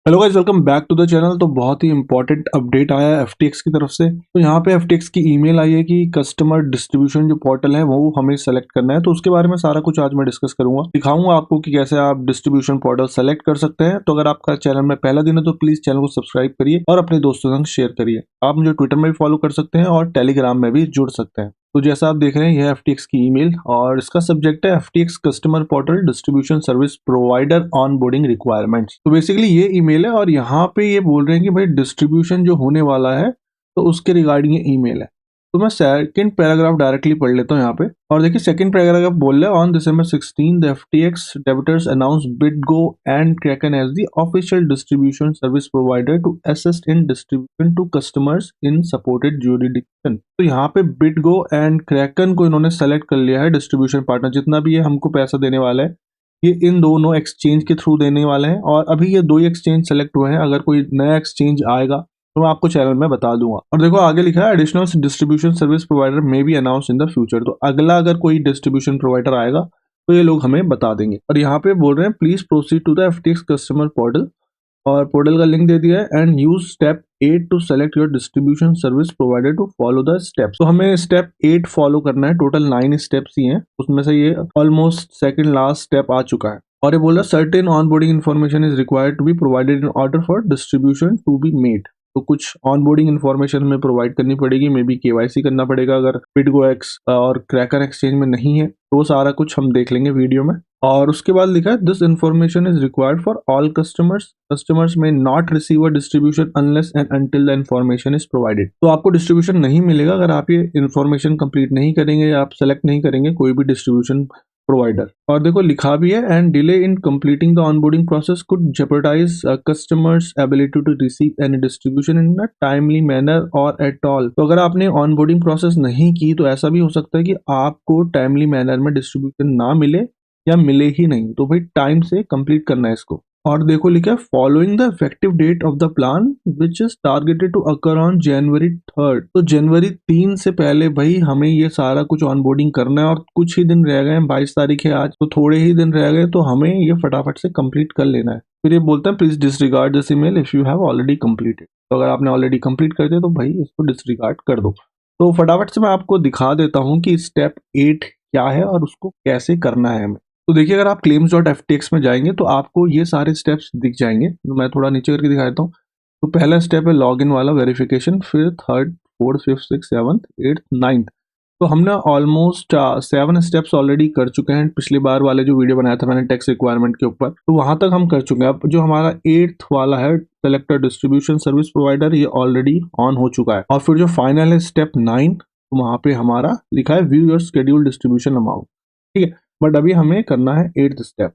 Hello guys, welcome back to the channel. तो बहुत ही important update आया है एफटीएक्स की तरफ से। तो यहाँ पे एफटीएक्स की ईमेल आई है कि कस्टमर डिस्ट्रीब्यूशन जो पोर्टल है वो हमें सेलेक्ट करना है। तो उसके बारे में सारा कुछ आज मैं डिस्कस करूंगा, दिखाऊंगा आपको कि कैसे आप डिस्ट्रीब्यूशन पोर्टल सेलेक्ट कर सकते हैं। तो अगर आपका चैनल में पहला दिन है तो प्लीज चैनल को सब्सक्राइब करिए और अपने दोस्तों के संग शेयर करिए। आप मुझे ट्विटर में भी फॉलो कर सकते हैं और टेलीग्राम में भी जुड़ सकते हैं। तो जैसा आप देख रहे हैं, यह है एफटीएक्स की ईमेल और इसका सब्जेक्ट है FTX customer portal distribution service provider onboarding requirements. तो बेसिकली ये ईमेल है और यहाँ पे ये बोल रहे हैं कि भाई डिस्ट्रीब्यूशन जो होने वाला है तो उसके रिगार्डिंग ये ईमेल है। तो मैं सेकंड पैराग्राफ डायरेक्टली पढ़ लेता हूँ यहाँ पे। और देखिए सेकंड पैराग्राफ बोल रहा है, on December 16 the FTX debtors announce BitGo and Kraken as the official distribution service provider to assist in distribution to customers in supported jurisdiction. तो यहाँ पे बिटगो एंड क्रैकन को इन्होंने सेलेक्ट कर लिया है डिस्ट्रीब्यूशन पार्टनर। जितना भी ये हमको पैसा देने वाला है ये इन दोनों एक्सचेंज के थ्रू देने वाले हैं और अभी ये दो ही एक्सचेंज सेलेक्ट हुए हैं। अगर कोई नया एक्सचेंज आएगा तो मैं आपको चैनल में बता दूंगा। और देखो आगे लिखा है additional distribution service provider may be announce in the future. तो अगला अगर कोई डिस्ट्रीब्यूशन प्रोवाइडर आएगा तो ये लोग हमें बता देंगे। और यहाँ पे बोल रहे हैं please proceed to the FTX customer portal और पोर्टल का लिंक दे दिया है and use step 8 to select your distribution service provider to follow the steps. तो हमें स्टेप 8 फॉलो करना है। टोटल 9 स्टेप्स ही हैं, उसमें से ये ऑलमोस्ट सेकंड लास्ट स्टेप आ चुका है। और ये बोल रहा है certain onboarding information is required to be provided in order for distribution to be made. तो कुछ ऑनबोर्डिंग इन्फॉर्मेशन हमें प्रोवाइड करनी पड़ेगी, मे बी केवाईसी करना पड़ेगा अगर बिटगो एक्स और क्रैकर एक्सचेंज में नहीं है तो वो सारा कुछ हम देख लेंगे वीडियो में। और उसके बाद लिखा है this information is required for all customers. Customers may not receive a distribution unless and until the information is provided. तो आपको डिस्ट्रीब्यूशन नहीं मिलेगा अगर आप ये इन्फॉर्मेशन कंप्लीट नहीं करेंगे या आप सेलेक्ट नहीं करेंगे कोई भी डिस्ट्रीब्यूशन प्रोवाइडर। और देखो लिखा भी है and delay in completing the onboarding process could jeopardise customers ability to receive any distribution in a timely manner or at all. तो अगर आपने ऑनबोर्डिंग प्रोसेस नहीं की तो ऐसा भी हो सकता है कि आपको टाइमली मैनर में डिस्ट्रीब्यूशन ना मिले या मिले ही नहीं। तो भाई टाइम से कंप्लीट करना है इसको। और देखो लिखा है following the effective date of the plan which is targeted to occur on January 3rd। तो जनवरी 3 से पहले भाई हमें ये सारा कुछ ऑनबोर्डिंग करना है और कुछ ही दिन रह गए हैं। 22 तारीख है आज, तो थोड़े ही दिन रह गए, तो हमें ये फटाफट से कंप्लीट कर लेना है। फिर ये बोलता है please disregard this email if you have already completed. तो अगर आपने ऑलरेडी कंप्लीट कर दिया तो भाई इसको डिसरिगार्ड कर दो। तो फटाफट से मैं आपको दिखा देता हूँ कि स्टेप 8 क्या है और उसको कैसे करना है हमें। तो देखिए अगर आप claims.ftx में जाएंगे तो आपको ये सारे स्टेप्स दिख जाएंगे। तो मैं थोड़ा नीचे करके दिखा देता हूँ। तो पहला स्टेप है लॉगिन वाला वेरिफिकेशन, फिर third fourth fifth six seventh eighth ninth. तो हमने ऑलमोस्ट 7 स्टेप्स ऑलरेडी कर चुके हैं। पिछली बार वाले जो वीडियो बनाया था मैंने टैक्स रिक्वायरमेंट के ऊपर, तो वहां तक हम कर चुके हैं। अब जो हमारा 8th वाला है सेलेक्ट डिस्ट्रीब्यूशन सर्विस प्रोवाइडर, ये ऑलरेडी ऑन हो चुका है। और फिर जो फाइनल है स्टेप 9, तो वहां पे हमारा लिखा है view your schedule distribution amount. ठीक है, बट अभी हमें करना है 8th स्टेप।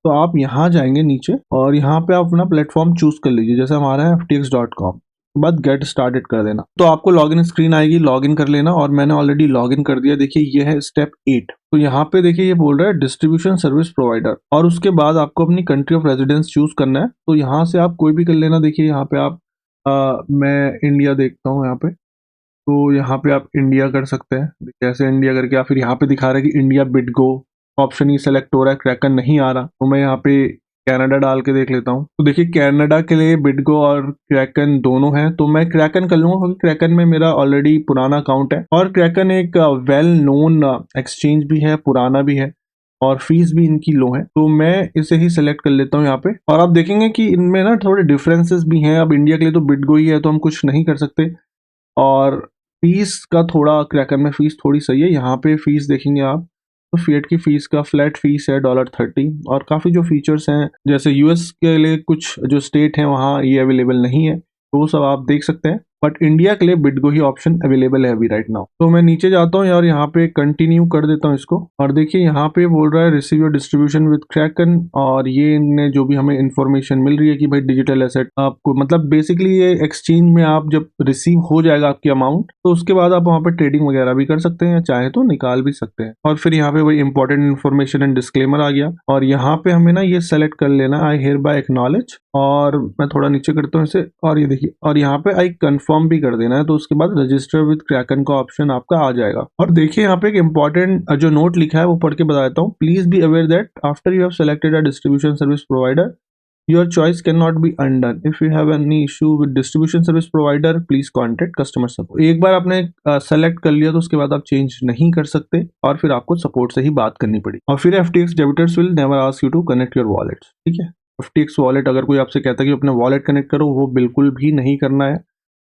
तो आप यहाँ जाएंगे नीचे और यहाँ पे आप अपना प्लेटफॉर्म चूज कर लीजिए। जैसे हमारा है ftx.com, बाद गेट स्टार्टेड कर देना। तो आपको लॉगिन स्क्रीन आएगी, लॉगिन कर लेना। और मैंने ऑलरेडी लॉगिन कर दिया। देखिए ये है स्टेप 8। तो यहाँ पे देखिए ये बोल रहा है डिस्ट्रीब्यूशन सर्विस प्रोवाइडर और उसके बाद आपको अपनी कंट्री ऑफ रेजिडेंस चूज करना है। तो यहाँ से आप कोई भी कर लेना। देखिए यहाँ पे आप मैं इंडिया देखता हूँ यहाँ पे, तो यहाँ पे आप इंडिया कर सकते हैं। जैसे इंडिया करके या फिर यहाँ पे दिखा रहा है कि इंडिया बिटगो ऑप्शन ही सेलेक्ट हो रहा है, क्रैकन नहीं आ रहा। तो मैं यहाँ पे कनाडा डाल के देख लेता हूँ। तो देखिए कनाडा के लिए बिटगो और क्रैकन दोनों हैं, तो मैं क्रैकन कर लूंगा क्योंकि क्रैकन में मेरा ऑलरेडी पुराना अकाउंट है और क्रैकन एक वेल नोन एक्सचेंज भी है, पुराना भी है और फीस भी इनकी लो है। तो मैं इसे ही सिलेक्ट कर लेता हूँ यहाँ पे। और आप देखेंगे कि इनमें ना थोड़े डिफरेंसेस भी हैं। अब इंडिया के लिए तो बिटगो ही है तो हम कुछ नहीं कर सकते और फीस का थोड़ा क्रैकर में फीस थोड़ी सही है। यहाँ पे फीस देखेंगे आप तो फिएट की फीस का फ्लैट फीस है $30 और काफ़ी जो फीचर्स हैं जैसे यूएस के लिए कुछ जो स्टेट हैं वहाँ ये अवेलेबल नहीं है, तो वो सब आप देख सकते हैं। बट इंडिया के लिए बिटगो ही ऑप्शन अवेलेबल है अभी राइट नाउ। तो मैं नीचे जाता हूँ और यहाँ पे कंटिन्यू कर देता हूँ इसको। और देखिए यहाँ पे बोल रहा है receive your distribution with Kraken और ये इनने जो भी हमें इन्फॉर्मेशन मिल रही है कि भाई डिजिटल एसेट आपको मतलब बेसिकली ये एक्सचेंज में आप जब रिसीव हो जाएगा आपकी अमाउंट तो उसके बाद आप वहाँ पे ट्रेडिंग वगैरह भी कर सकते हैं, चाहे तो निकाल भी सकते हैं। और फिर यहाँ पे वही इंपॉर्टेंट इन्फॉर्मेशन एंड डिस्क्लेमर आ गया और यहाँ पे हमें ना ये सेलेक्ट कर लेना आई हियर बाय एक्नॉलेज। और मैं थोड़ा नीचे करता हूँ इसे और ये देखिए और यहाँ पे आई कंफर्म भी कर देना है। तो उसके बाद रजिस्टर विद क्रैकन का ऑप्शन आपका आ जाएगा। और देखिए यहाँ पे एक इंपॉर्टेंट जो नोट लिखा है वो पढ़ के बता देता हूँ। Please be aware that after you have selected a distribution service provider your choice can not be undone, if you have any issue with distribution service provider please contact customer support. एक बार आपने select कर लिया तो उसके बाद आप change नहीं कर सकते और फिर आपको सपोर्ट से ही बात करनी पड़ी। और फिर FTX debtors will never ask you to connect your wallets, ठीक है। FTX वॉलेट अगर कोई आपसे कहता है कि अपने वॉलेट कनेक्ट करो, वो बिल्कुल भी नहीं करना है।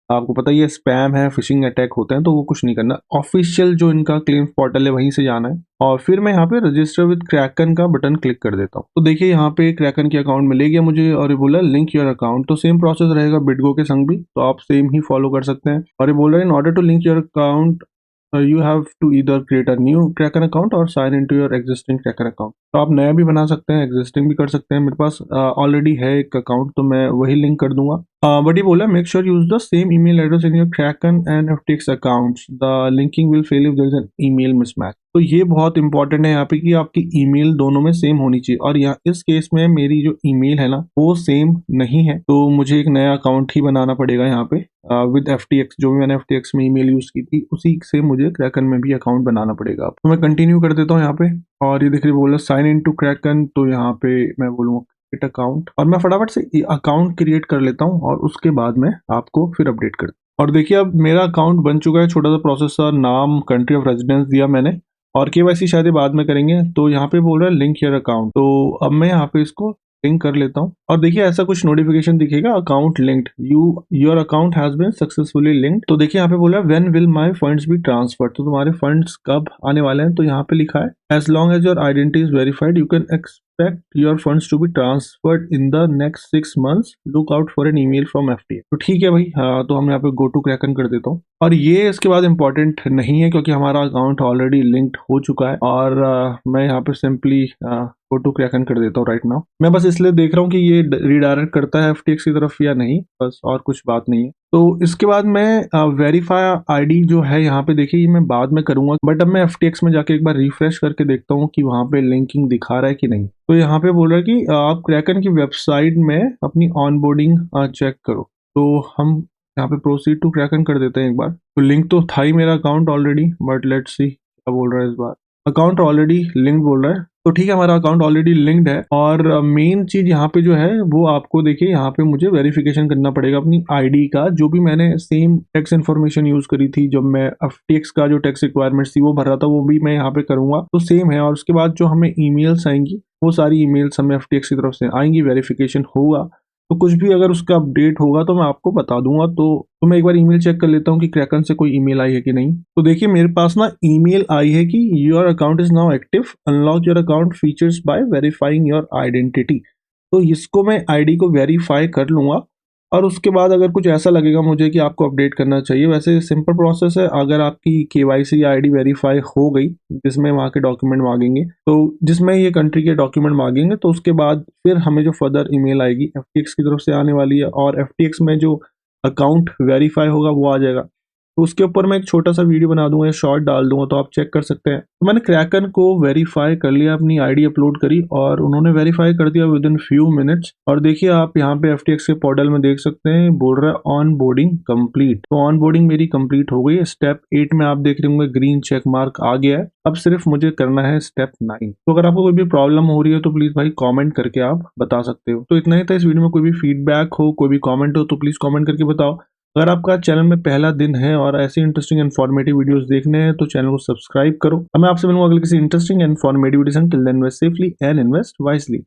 आपको पता ही है स्पैम है, फिशिंग अटैक होते हैं, तो वो कुछ नहीं करना। ऑफिशियल जो इनका क्लेम पोर्टल है वहीं से जाना है और फिर मैं यहाँ पे रजिस्टर विद क्रैकन का बटन क्लिक कर देता हूँ। तो देखिए यहाँ पे क्रैकन की अकाउंट मिलेगी मुझे और ये बोला लिंक योर अकाउंट। तो सेम प्रोसेस रहेगा बिटगो के संग भी, तो आप सेम ही फॉलो कर सकते हैं। और ये बोल रहा है in order to link your account you have to either create a new Kraken account or sign in to your existing Kraken account. तो आप नया भी बना सकते हैं, एग्जिस्टिंग भी कर सकते हैं। मेरे पास ऑलरेडी है एक अकाउंट, तो मैं वही लिंक कर दूंगा। बट ये बोला make sure use the same email address in your Kraken and FTX accounts, the linking will fail if there is an email mismatch. तो ये बहुत इंपॉर्टेंट है यहाँ पे कि आपकी ईमेल दोनों में सेम होनी चाहिए, और यहाँ इस केस में मेरी जो ईमेल है ना वो सेम नहीं है, तो मुझे एक नया अकाउंट ही बनाना पड़ेगा यहाँ पे विद FTX। जो भी मैंने FTX में ईमेल यूज की थी उसी से मुझे क्रैकन में भी अकाउंट बनाना पड़ेगा। तो मैं कंटिन्यू कर देता हूँ यहाँ पे, और ये देखिए बोला साइन इन टू क्रैकन, तो यहाँ पे मैं बोलूँगा क्रिएट अकाउंट, और मैं फटाफट से अकाउंट क्रिएट कर लेता हूँ और उसके बाद में आपको फिर अपडेट कर। और देखिए अब मेरा अकाउंट बन चुका है। छोटा सा प्रोसेस था, नाम कंट्री ऑफ रेजिडेंस दिया मैंने, और KYC शायद ये बाद में करेंगे। तो यहाँ पे बोल रहा है लिंक योर अकाउंट, तो अब मैं यहाँ पे इसको लिंक कर लेता हूँ और देखिए ऐसा कुछ नोटिफिकेशन दिखेगा, account linked, your account has been successfully linked. तो देखिए यहाँ पे बोला when will my funds be transferred, तो तुम्हारे फंड्स कब आने वाले हैं। तो यहाँ पे लिखा है as long as your identity is verified you can expect your funds to be transferred in the next 6 months, look out for an email from FTX। तो ठीक है भाई, हाँ, तो हम यहाँ पे गो टू क्रैकन कर देता हूँ। और ये इसके बाद इंपॉर्टेंट नहीं है क्योंकि हमारा अकाउंट ऑलरेडी लिंक्ड हो चुका है, और मैं यहाँ पे सिंपली गो टू क्रैकन कर देता हूँ राइट नाउ। मैं बस इसलिए देख रहा हूँ कि ये रिडायरेक्ट करता है FTX की तरफ या नहीं, बस, और कुछ बात नहीं है। तो इसके बाद मैं वेरीफाई ID जो है यहाँ पे देखिए, ये मैं बाद में करूंगा, बट अब मैं FTX में जाके एक बार रिफ्रेश करके देखता हूँ कि वहाँ पे लिंकिंग दिखा रहा है कि नहीं। तो यहाँ पे बोल रहा है कि आप क्रैकन की वेबसाइट में अपनी ऑनबोर्डिंग चेक करो। तो हम यहाँ पे प्रोसीड टू क्रैकन कर देते हैं एक बार। तो लिंक तो था ही मेरा account already, but let's see क्या बोल रहा है इस बार। अकाउंट ऑलरेडी लिंक बोल रहा है, तो ठीक है, हमारा अकाउंट ऑलरेडी लिंक्ड है। और मेन चीज यहाँ पे जो है वो आपको देखिए, यहाँ पे मुझे वेरिफिकेशन करना पड़ेगा अपनी ID का, जो भी मैंने सेम टैक्स इन्फॉर्मेशन यूज करी थी जब मैं FTX का जो टैक्स रिक्वायरमेंट्स थी वो भर रहा था, वो भी मैं यहाँ पे करूंगा, तो सेम है। और उसके बाद जो हमें ईमेल्स आएंगी वो सारी ईमेल्स हमें FTX की तरफ से आएंगी, वेरिफिकेशन होगा, तो कुछ भी अगर उसका अपडेट होगा तो मैं आपको बता दूंगा। तो मैं एक बार ईमेल चेक कर लेता हूँ कि क्रैकन से कोई ईमेल आई है कि नहीं। तो देखिए मेरे पास ना ईमेल आई है कि your account is now active, unlock your account features by verifying your identity. तो इसको मैं ID को वेरीफाई कर लूंगा, और उसके बाद अगर कुछ ऐसा लगेगा मुझे कि आपको अपडेट करना चाहिए, वैसे सिंपल प्रोसेस है। अगर आपकी KYC या ID वेरीफाई हो गई, जिसमें वहाँ के डॉक्यूमेंट मांगेंगे, तो जिसमें ये कंट्री के डॉक्यूमेंट मांगेंगे, तो उसके बाद फिर हमें जो फर्दर ईमेल आएगी FTX की तरफ से आने वाली है, और FTX में जो अकाउंट वेरीफाई होगा वो आ जाएगा। तो उसके ऊपर मैं एक छोटा सा वीडियो बना दूंगा या शॉर्ट डाल दूंगा, तो आप चेक कर सकते हैं। तो मैंने क्रैकन को वेरीफाई कर लिया, अपनी ID अपलोड करी और उन्होंने वेरीफाई कर दिया विद इन फ्यू मिनट्स। और देखिए आप यहाँ पे FTX के पोर्टल में देख सकते हैं, बोल रहा है ऑन बोर्डिंग कंप्लीट। तो ऑन बोर्डिंग मेरी कंप्लीट हो गई है। स्टेप 8 में आप देख रहे होंगे ग्रीन चेक मार्क आ गया है, अब सिर्फ मुझे करना है स्टेप 9। तो अगर आपको कोई भी प्रॉब्लम हो रही है तो प्लीज भाई कॉमेंट करके आप बता सकते हो। तो इतना ही था इस वीडियो में। कोई भी फीडबैक हो, कोई भी कॉमेंट हो, तो प्लीज कॉमेंट करके बताओ। अगर आपका चैनल में पहला दिन है और ऐसी इंटरेस्टिंग इन्फॉर्मेटिव वीडियोस देखने हैं तो चैनल को सब्सक्राइब करो। मैं आपसे मिलूंगा अगले किसी interesting informative video. Till then invest safely and invest wisely.